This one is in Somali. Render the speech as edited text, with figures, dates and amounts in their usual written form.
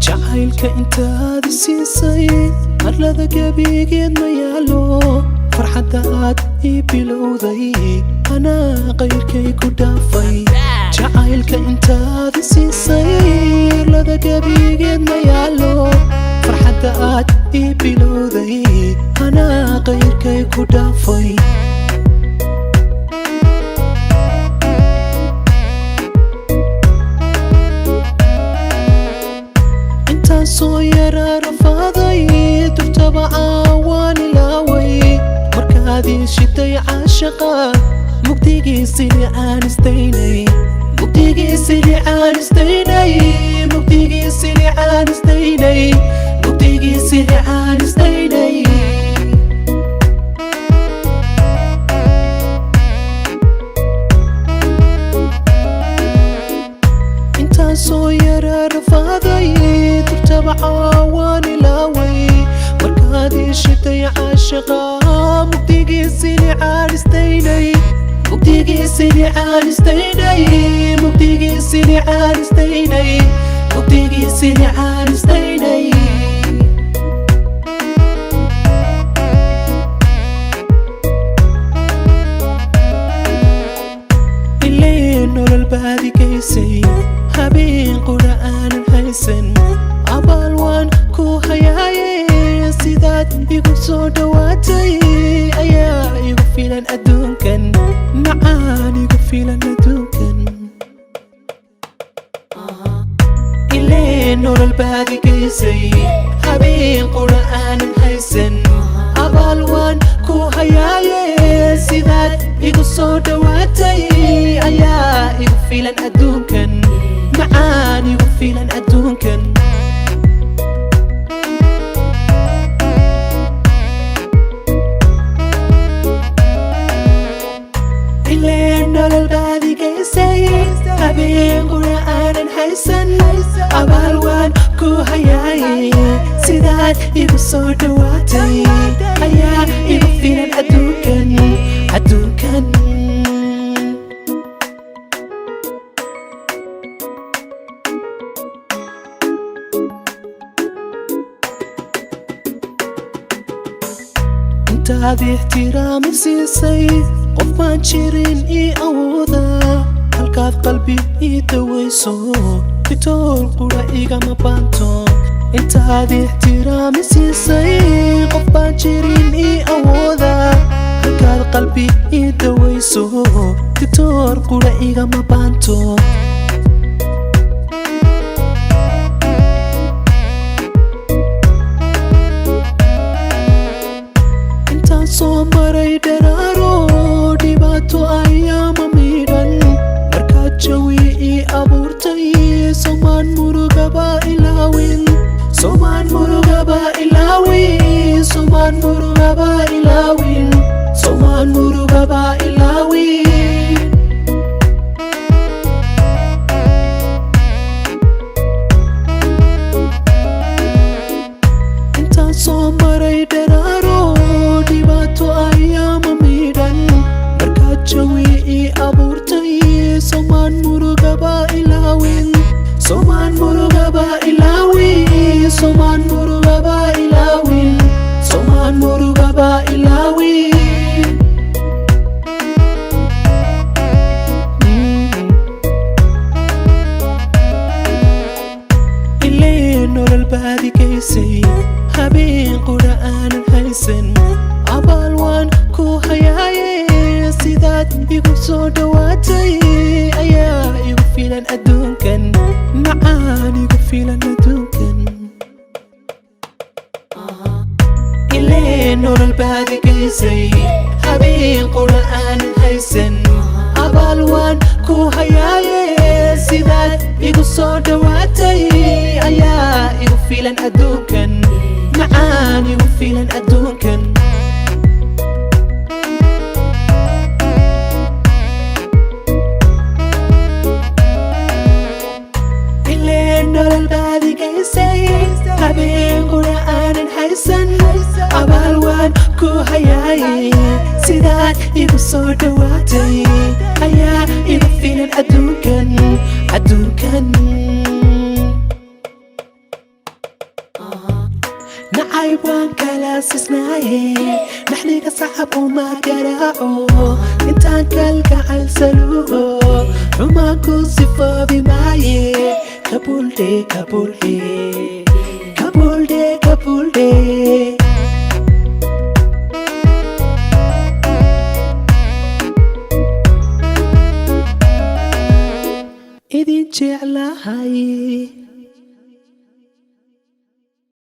jacaylka intaad siisay arlada gabigeed ma yaalo farxadda aad ii bilowday anaa qayrkay ku dhaafay jacaylka intaad siisay arlada gabigeed ma yaalo farxadda aad ii bilowday anaa qayrkay ku dhaafay soo yaraa rafaaday durtaba waan ilaaway markaad ii shiday caashaqa mugdigiisii aan istaynay mugdigiisii aan istaynay mugdigiisii aan istaynay mugdigiisii aan istaynay intaan soo yaraa rafaaday waan ilaaway markaad ii shiday caashaqa mugdigiisii aan istaynay mugdigiisii aan istaynay mugdigiisii aan istaynay mugdigiisii aan istaynay ilaa nolol baadigaysay habeen qura aanan haysan abaal waan ku hayaaye sidaad igu soo dhawaatay ayaa igu filan adduunkan macaan igu filan adduunkan ilaa nolol baadigaysay habeen qura aanan haysan abaal waan ku hayaaye sidaad igu soo dhawaatay ayaa igu filan adduunkan macaan igu filan adduunkan nolol baadigaysay habeen qura aanan haysan abaal waan ku hayaaye sidaad igu soo dhawaatay ayaa igu filan adduunkan adduunkan intaad ixtiraami siisay qof baan jirin ii awooda halkaad qalbi ii dawayso bitool qura igama baanto intaad ixtiraami siisay qof baan jirin ii awooda halkaad qalbi ii dawayso bitool qura igama baanto intaan soo maray dharaaro dhibaato ayaama midhan markaad jawi ii abuurtay somaan murugaba ilaawin somaan murugaba ilaawin somaan murugaba ilaawin somaan murugaba ilaawin intaan soo maray dharaaro dhibaato ayaama midhan markaad jawi ii abuurtay somaan murugaba ilaawin somaan murugaba ilaawin somaan murugaba ilaawin somaan murugaba ilaawin ilaa nolol baadigaysay habeen qura aanan haysan abaal waan ku hayaaye sidaad igu soo dhawaatay ayaa igu filan adduunkan macaan igu filan adduunkan ilaa nolol baadigaysay habeen qura aanan haysan abaal waan ku hayaaye sidaad igu soo dhawaatay ayaa igu filan adduunkan macaan igu filan adduunkan sidaad igu soo dhawaatay ayaa igu filan adduunkan nacayb waan kala sisnaaye naxliga sacab uma garaaco intaan kalgacal saluugo xumaan ku sifoobi maaye kabuldhe